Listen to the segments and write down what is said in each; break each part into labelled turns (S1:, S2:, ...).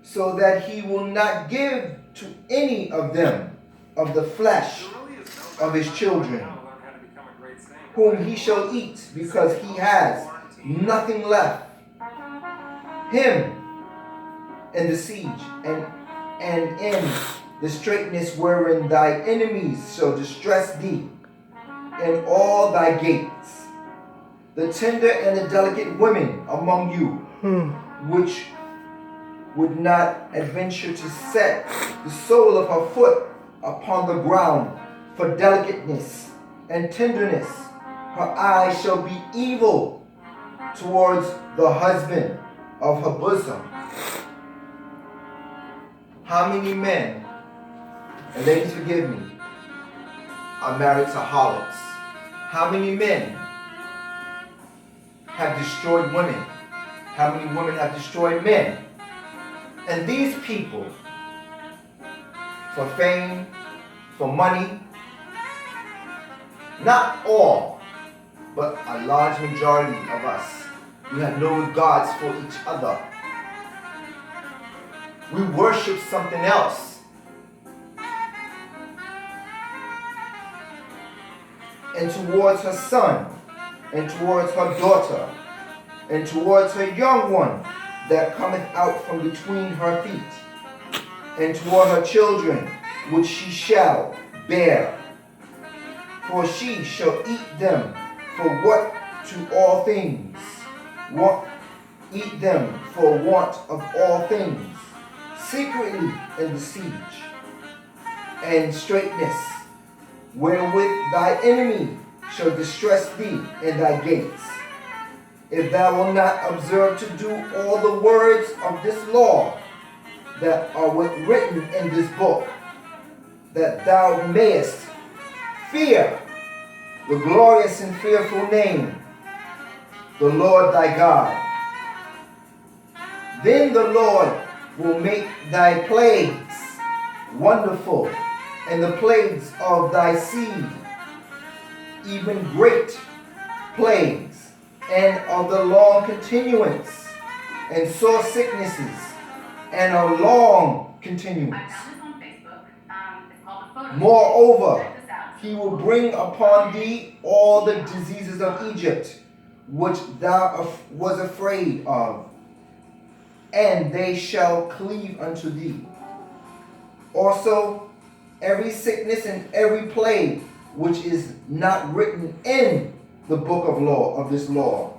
S1: so that he will not give to any of them of the flesh of his children, whom he shall eat, because he has nothing left. Him in the siege, and in the straitness wherein thy enemies shall distress thee, in all thy gates. The tender and the delicate women among you, which would not adventure to set the sole of her foot upon the ground for delicateness and tenderness, her eyes shall be evil towards the husband of her bosom. How many men, and ladies forgive me, are married to harlots? How many men have destroyed women? How many women have destroyed men? And these people, for fame, for money, not all, but a large majority of us, we have no regards for each other. We worship something else. And towards her son, and towards her daughter, and towards her young one that cometh out from between her feet, and toward her children which she shall bear. For she shall eat them for what to all things, eat them for want of all things, secretly in the siege, and straitness, wherewith thy enemy shall distress thee in thy gates. If thou wilt not observe to do all the words of this law that are written in this book, that thou mayest fear the glorious and fearful name, the Lord thy God. Then the Lord will make thy plagues wonderful, and the plagues of thy seed, even great plagues, and of the long continuance, and sore sicknesses, and a long continuance. Moreover, he will bring upon thee all the diseases of Egypt, which thou was afraid of, and they shall cleave unto thee. Also, every sickness and every plague which is not written in the book of law of this law,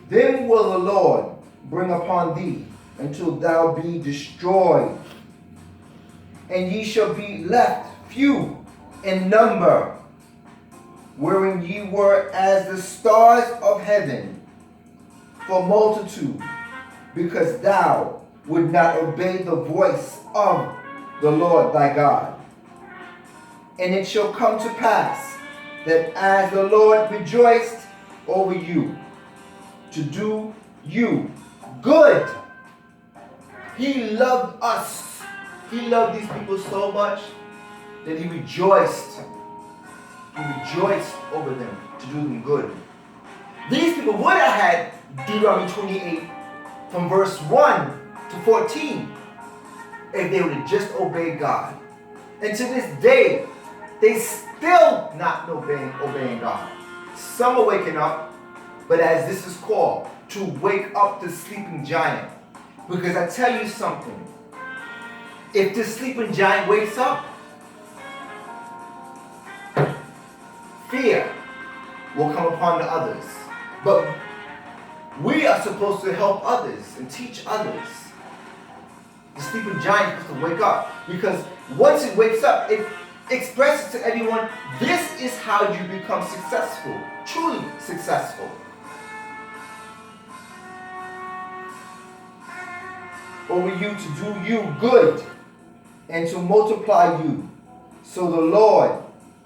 S1: then will the Lord bring upon thee until thou be destroyed, and ye shall be left few in number, wherein ye were as the stars of heaven for multitude, because thou would not obey the voice of the Lord thy God. And it shall come to pass that as the Lord rejoiced over you to do you good, he loved us. He loved these people so much that he rejoiced. He rejoiced over them to do them good. These people would have had Deuteronomy 28 from verse 1 to 14 if they would have just obeyed God. And to this day, they still not obeying God. Some are waking up, but as this is called, to wake up the sleeping giant. Because I tell you something, if the sleeping giant wakes up, fear will come upon the others. But we are supposed to help others and teach others. The sleeping giant is supposed to wake up, because once it wakes up, it expresses to everyone, this is how you become successful, truly successful. Over you to do you good and to multiply you. So the Lord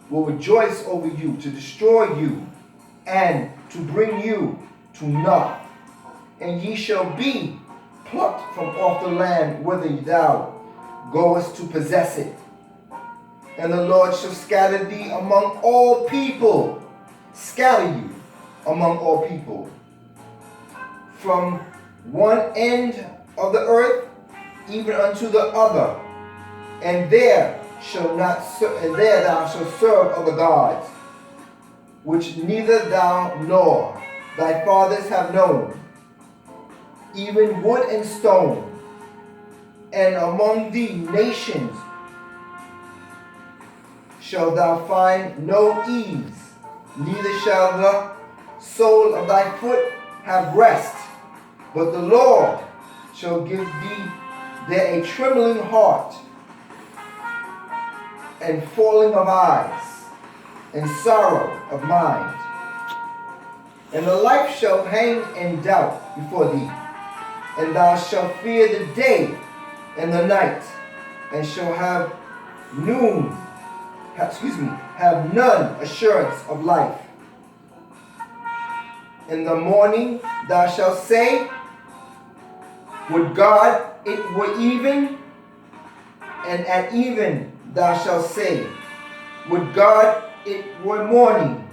S1: will rejoice over you to destroy you and to bring you to naught. And ye shall be plucked from off the land whither thou goest to possess it. And the Lord shall scatter thee among all people. Scatter you among all people. From one end of the earth even unto the other, and there thou shalt serve other gods, which neither thou nor thy fathers have known, even wood and stone. And among thee nations shalt thou find no ease, neither shall the sole of thy foot have rest. But the Lord shall give thee there a trembling heart, and falling of eyes, and sorrow of mind. And the life shall hang in doubt before thee, and thou shalt fear the day and the night, and shall have none assurance of life. In the morning thou shalt say, would God it were even, and at even thou shalt say, would God it were morning.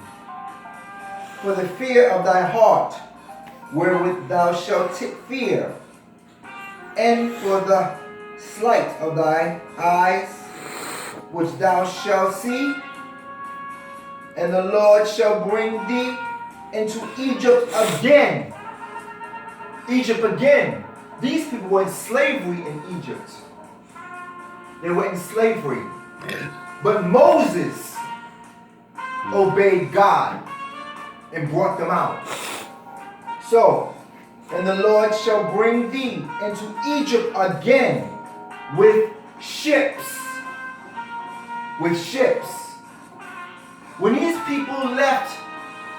S1: For the fear of thy heart, wherewith thou shalt fear, and for the slight of thy eyes, which thou shalt see, and the Lord shall bring thee into Egypt again. Egypt again. These people were in slavery in Egypt. They were in slavery. But Moses obeyed God and brought them out. So, and the Lord shall bring thee into Egypt again with ships. With ships. When these people left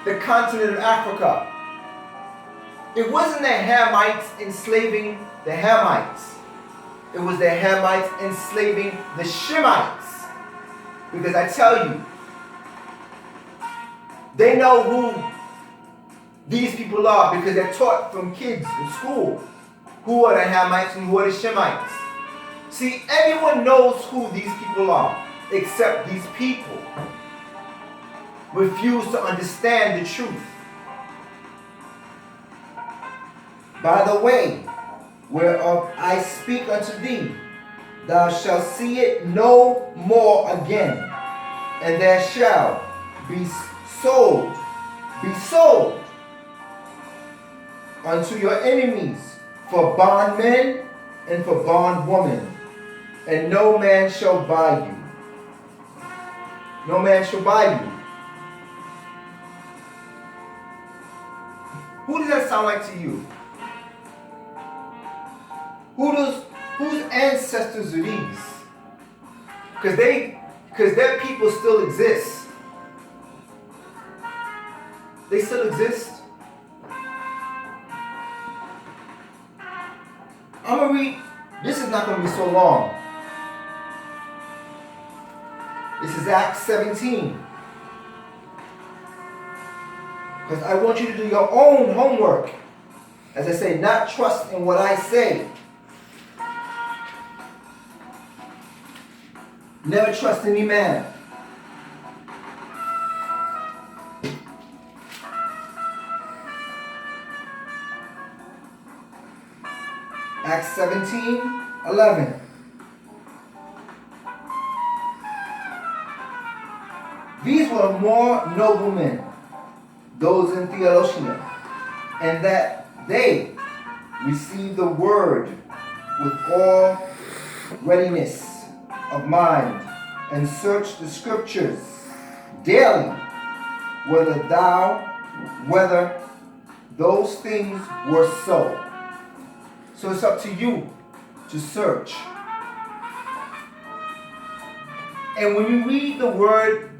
S1: the continent of Africa, it wasn't the Hamites enslaving the Hamites. It was the Hamites enslaving the Shemites. Because I tell you, they know who these people are because they're taught from kids in school. Who are the Hamites and who are the Shemites? See, everyone knows who these people are, except these people refuse to understand the truth. By the way, whereof I speak unto thee, thou shalt see it no more again, and there shall be sold unto your enemies for bondmen and for bondwomen, and no man shall buy you. No man shall buy you. Who does that sound like to you? Whose ancestors are these? Because their people still exist. They still exist. I'm going to read, this is not going to be so long. This is Acts 17. Because I want you to do your own homework. As I say, not trust in what I say. Never trust any man. Acts 17:11. These were more noblemen, those in Theologia, and that they received the word with all readiness of mind, and searched the scriptures daily whether those things were so. So it's up to you to search. And when you read the word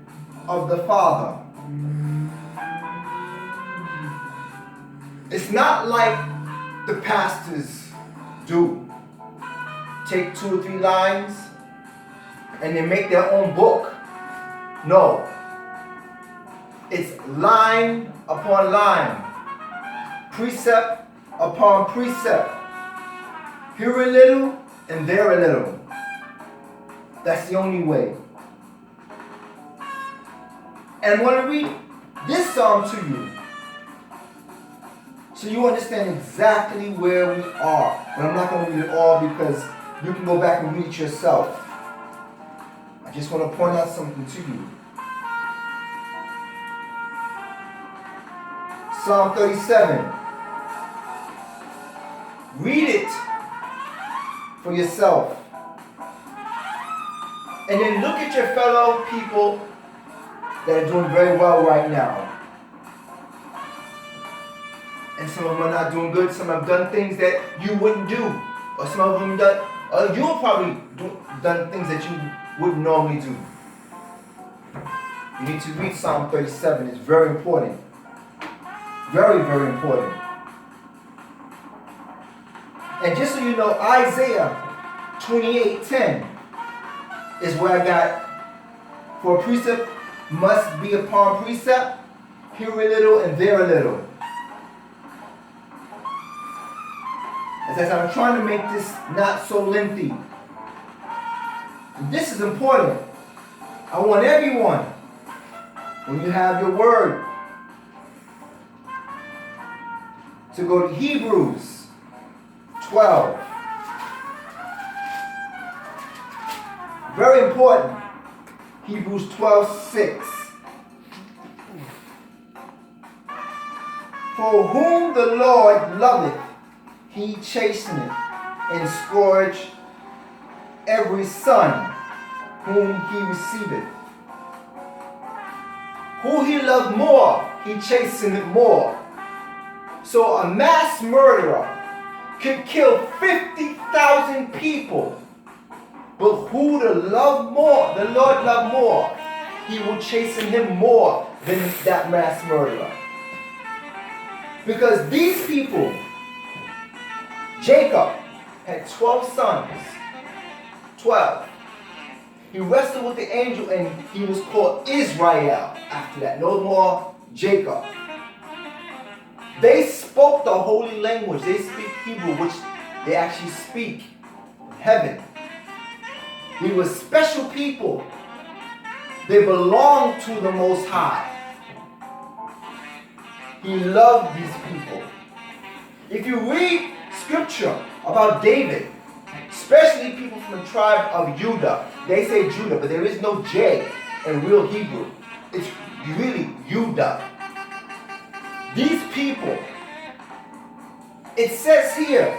S1: of the Father, it's not like the pastors do. Take 2 or 3 lines and they make their own book. No. It's line upon line, precept upon precept. Here a little and there a little. That's the only way. And I want to read this psalm to you, so you understand exactly where we are. But I'm not going to read it all because You can go back and read it yourself. I just want to point out something to you. Psalm 37. Read it for yourself. And then look at your fellow people that are doing very well right now. And some of them are not doing good. Some have done things that you wouldn't do. Or some of them done, or you'll probably done things that you wouldn't normally do. You need to read Psalm 37. It's very important. Very, very important. And just so you know, Isaiah 28:10 is where I got, for a precept must be upon precept, here a little and there a little. As I'm trying to make this not so lengthy. And this is important. I want everyone, when you have your word, to go to Hebrews 12. Very important. Hebrews 12:6. For whom the Lord loveth, he chasteneth and scourge every son whom he receiveth. Who he loved more, he chasteneth more. So a mass murderer could kill 50,000 people. But who the Lord loved more, he will chasten him more than that mass murderer. Because these people, Jacob had 12 sons. 12. He wrestled with the angel and he was called Israel after that. No more Jacob. They spoke the holy language. They speak Hebrew, which they actually speak in heaven. They were special people. They belonged to the Most High. He loved these people. If you read scripture about David, especially people from the tribe of Judah, they say Judah, but there is no J in real Hebrew. It's really Judah. These people, it says here,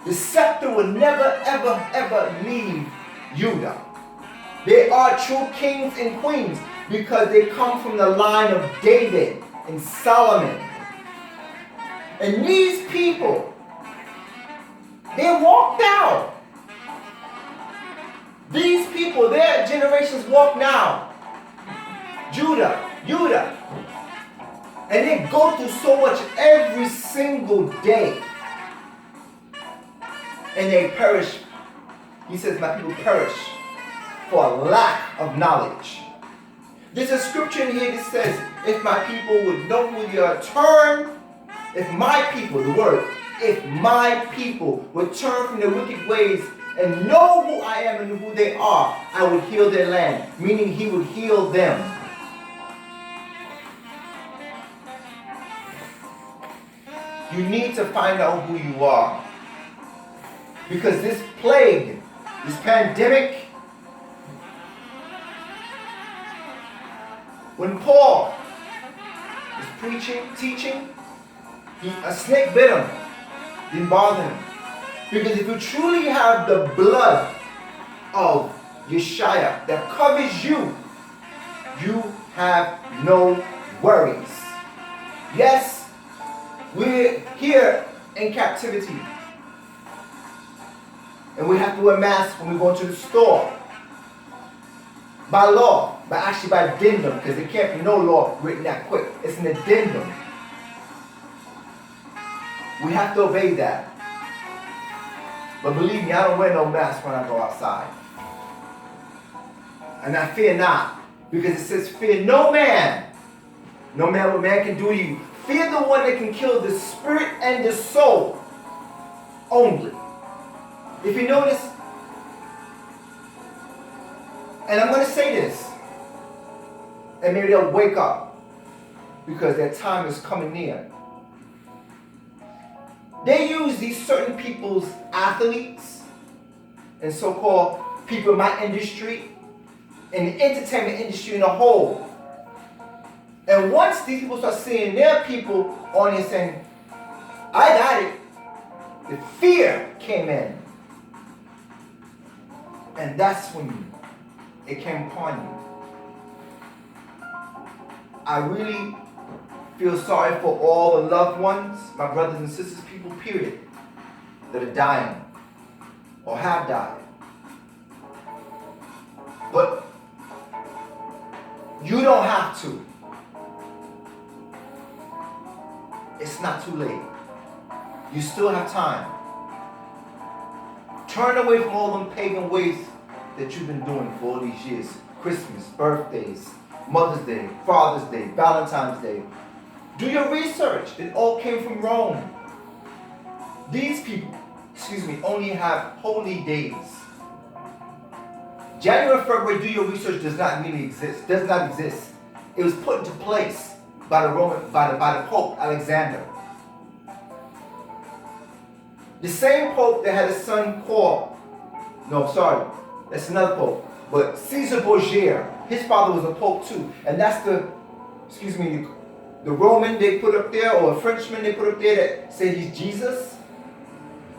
S1: the scepter will never, ever, ever leave Judah. They are true kings and queens because they come from the line of David and Solomon. And these people, they walk now. These people, their generations walk now. Judah. And they go through so much every single day. And they perish. He says, my people perish for a lack of knowledge. There's a scripture in here that says, if my people would know who you are, if my people, the word, if my people would turn from their wicked ways and know who I am and who they are, I would heal their land. Meaning he would heal them. You need to find out who you are. Because this plague, this pandemic, when Paul was teaching, a snake bit him, didn't bother him. Because if you truly have the blood of Yeshua that covers you, you have no worries. Yes, we're here in captivity. And we have to wear masks when we go into the store. By law, by addendum, because there can't be no law written that quick. It's an addendum. We have to obey that. But believe me, I don't wear no mask when I go outside. And I fear not, because it says, fear no man. No matter what man can do to you. Fear the one that can kill the spirit and the soul only. If you notice, and I'm going to say this, and maybe they'll wake up, because their time is coming near. They use these certain people's athletes and so-called people in my industry, in the entertainment industry in a whole. And once these people start seeing their people on it saying, I got it, the fear came in. And that's when it came upon you. I really feel sorry for all the loved ones, my brothers and sisters, people, period, that are dying or have died. But you don't have to. It's not too late. You still have time. Turn away from all them pagan ways that you've been doing for all these years. Christmas, birthdays, Mother's Day, Father's Day, Valentine's Day. Do your research. It all came from Rome. These people, only have holy days. January, February, do your research does not really exist. Does not exist. It was put into place by the Pope Alexander. The same Pope that had a son called, that's another Pope, but Caesar Borgia, his father was a Pope too. And that's the Roman they put up there, or a Frenchman they put up there that said he's Jesus.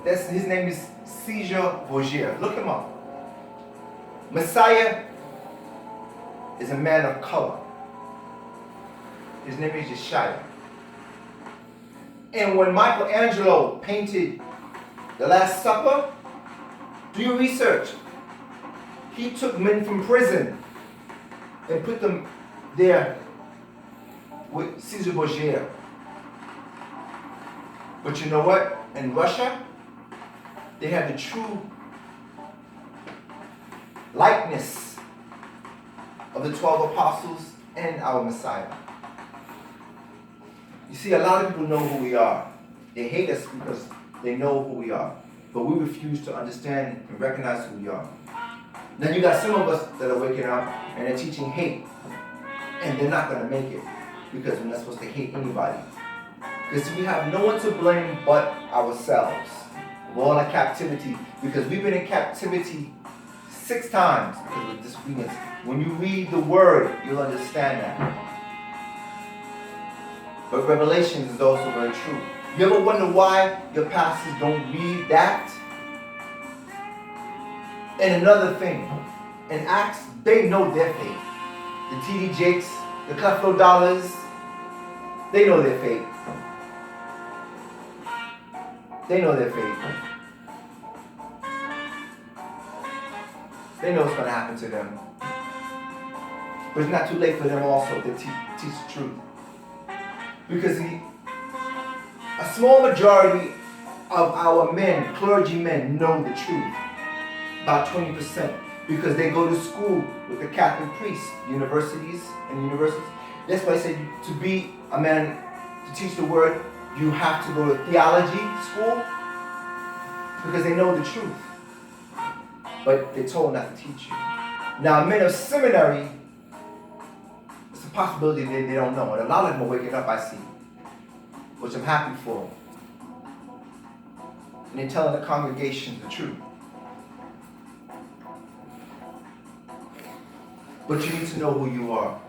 S1: His name is Caesar Borgia. Look him up. Messiah is a man of color. His name is Yeshua. And when Michelangelo painted The Last Supper, do your research. He took men from prison and put them there with Caesar Borgia. But you know what? In Russia, they have the true likeness of the 12 apostles and our Messiah. You see, a lot of people know who we are. They hate us because they know who we are. But we refuse to understand and recognize who we are. Then you got some of us that are waking up and they're teaching hate. And they're not going to make it. Because we're not supposed to hate anybody. Because we have no one to blame but ourselves. Of all our captivity. Because we've been in captivity 6 times because of disobedience. When you read the word, you'll understand that. But Revelation is also very true. You ever wonder why your pastors don't read that? And another thing, in Acts, they know their fate. The T.D. Jakes, the Creflo Dollars, they know their fate. They know their fate. They know what's going to happen to them. But it's not too late for them also to teach the truth. Because a small majority of our men, clergymen, know the truth. About 20%. Because they go to school with the Catholic priests, universities. That's why I said to be a man, to teach the word, you have to go to theology school. Because they know the truth. But they're told not to teach you. Now, men of seminary, it's a possibility they don't know. And a lot of them are waking up, I see. Which I'm happy for. And they're telling the congregation the truth. But you need to know who you are.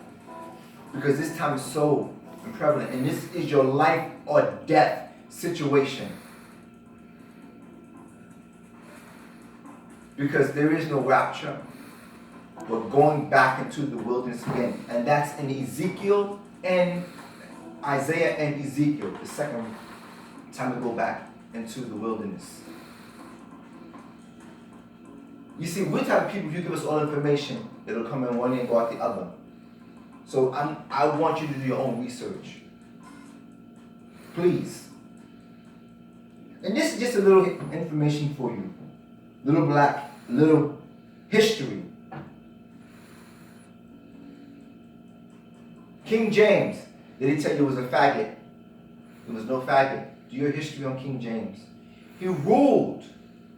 S1: Because this time is so prevalent. And this is your life or death situation. Because there is no rapture. We're going back into the wilderness again. And that's in Ezekiel and Isaiah and Ezekiel. The second time we go back into the wilderness. You see, we're the type of people, if you give us all information, it'll come in one ear and go out the other. So I want you to do your own research. Please. And this is just a little information for you. Little history. King James, did he tell you it was a faggot? There was no faggot. Do your history on King James. He ruled.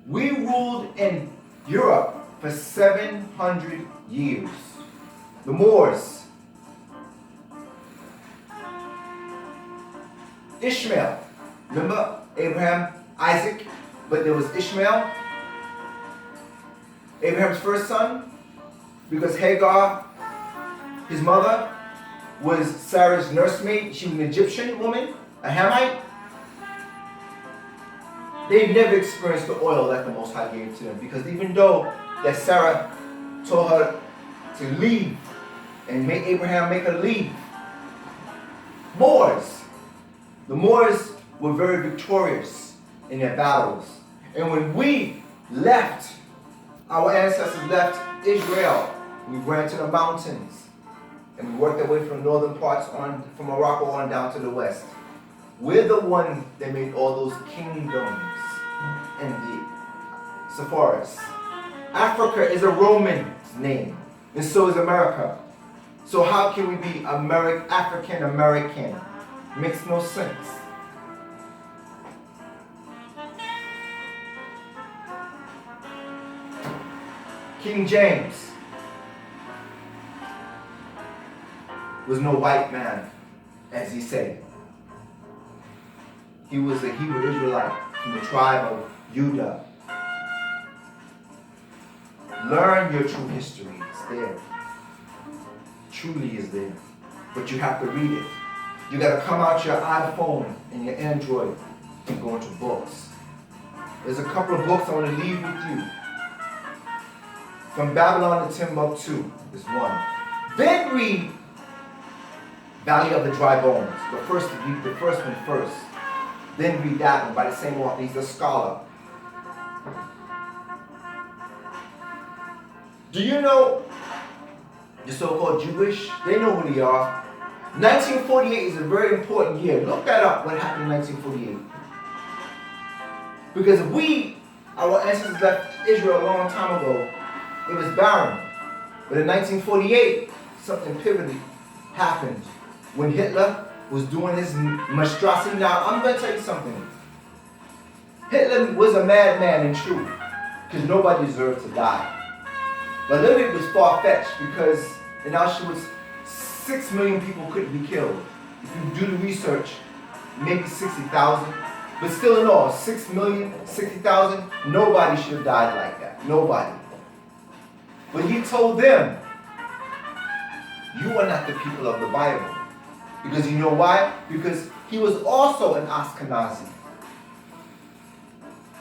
S1: We ruled in Europe for 700 years. The Moors. Ishmael. Remember Abraham, Isaac, but there was Ishmael, Abraham's first son, because Hagar, his mother, was Sarah's nursemaid. She was an Egyptian woman, a Hamite. They never experienced the oil that the Most High gave to them, because even though that Sarah told her to leave and make Abraham make her leave, the Moors were very victorious in their battles. And when we left, our ancestors left Israel, we ran to the mountains and we worked our way from northern parts from Morocco on down to the west. We're the ones that made all those kingdoms and the Sephards. Africa is a Roman name, and so is America. So how can we be African American? Makes no sense. King James was no white man, as he said. He was a Hebrew Israelite from the tribe of Judah. Learn your true history. It's there. Truly is there. But you have to read it. You got to come out your iPhone and your Android and go into books. There's a couple of books I want to leave with you. From Babylon to Timbuktu is one. Then read Valley of the Dry Bones. The first one first. Then read that one by the same author. He's a scholar. Do you know the so-called Jewish? They know who they are. 1948 is a very important year. Look that up, what happened in 1948. Because our ancestors left Israel a long time ago. It was barren. But in 1948, something pivotal happened. When Hitler was doing his monstrosity. Now, I'm going to tell you something. Hitler was a madman in truth, because nobody deserved to die. But a little bit was far-fetched, because in Auschwitz, 6 million people couldn't be killed. If you do the research, maybe 60,000. But still in all, 6 million, 60,000, nobody should have died like that. Nobody. But he told them, you are not the people of the Bible. Because you know why? Because he was also an Ashkenazi.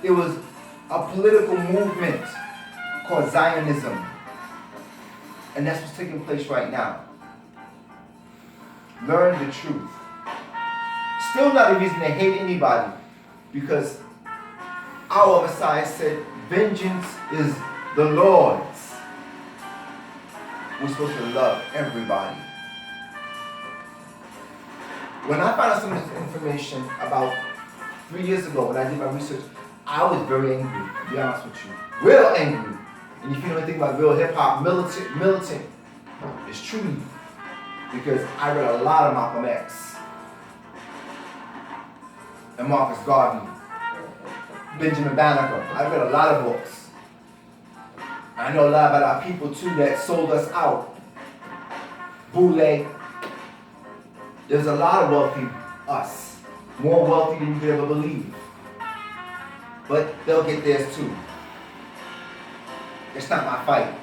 S1: It was a political movement called Zionism. And that's what's taking place right now. Learn the truth. Still not a reason to hate anybody, because our Messiah said, vengeance is the Lord's. We're supposed to love everybody. When I found out some of this information about 3 years ago when I did my research, I was very angry, to be honest with you. Real angry. And if you know anything about real hip-hop, militant, it's true. Because I read a lot of Malcolm X and Marcus Garvey, Benjamin Banneker. I read a lot of books. I know a lot about our people too that sold us out. Boule. There's a lot of wealthy us. More wealthy than you could ever believe. But they'll get theirs too. It's not my fight.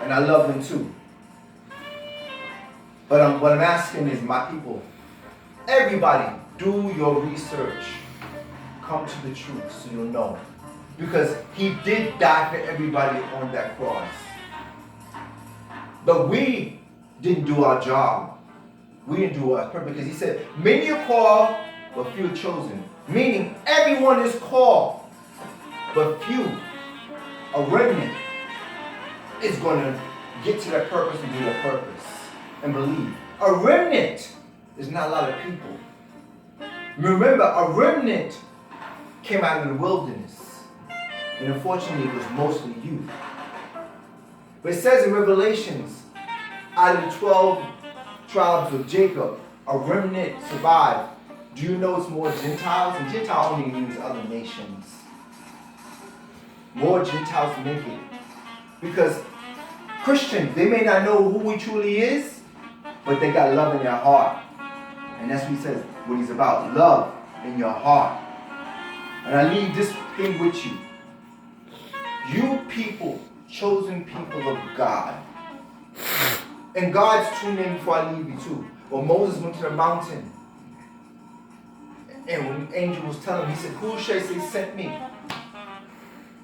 S1: And I love them too. But what I'm asking is, my people, everybody, do your research. Come to the truth so you'll know. Because he did die for everybody on that cross. But we didn't do our job. We didn't do our purpose, because he said, many are called, but few are chosen. Meaning, everyone is called, but few, a remnant, is going to get to their purpose and do their purpose and believe. A remnant is not a lot of people. Remember, a remnant came out of the wilderness. And unfortunately, it was mostly youth. But it says in Revelations, out of the 12 tribes of Jacob, a remnant survived. Do you know it's more Gentiles? And Gentile only means other nations. More Gentiles make it. Because Christians, they may not know who he truly is, but they got love in their heart. And that's what he says, what he's about. Love. in your heart. And I leave this thing with you. You people, chosen people of God. And God's true name before I leave you too. When Moses went to the mountain, and when the angel was telling him, he said, who shall say sent me?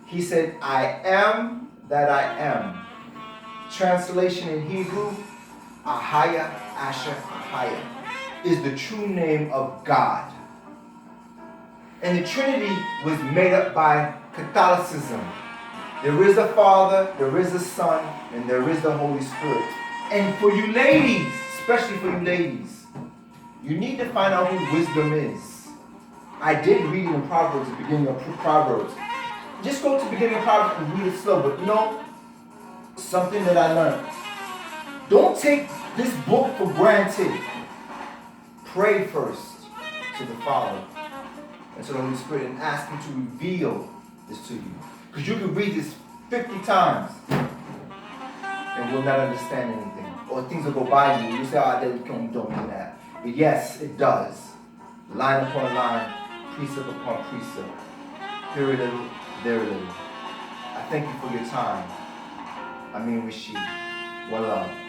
S1: He said, I am that I am. Translation in Hebrew, Ahaya, Asher, Ahaya, is the true name of God. And the Trinity was made up by Catholicism. There is a Father, there is a Son, and there is the Holy Spirit. And for you ladies, especially for you ladies, you need to find out who wisdom is. I did read it in Proverbs, the beginning of Proverbs. Just go to the beginning of Proverbs and read it slow. But you know, something that I learned. Don't take this book for granted. Pray first to the Father and to the Holy Spirit and ask Him to reveal this to you. Because you can read this 50 times and will not understand anything. Or things will go by you. You say, oh, they don't mean that. But yes, it does. Line upon line, precept upon precept. Here a little, there a little. I thank you for your time. I mean, Rishi. One love.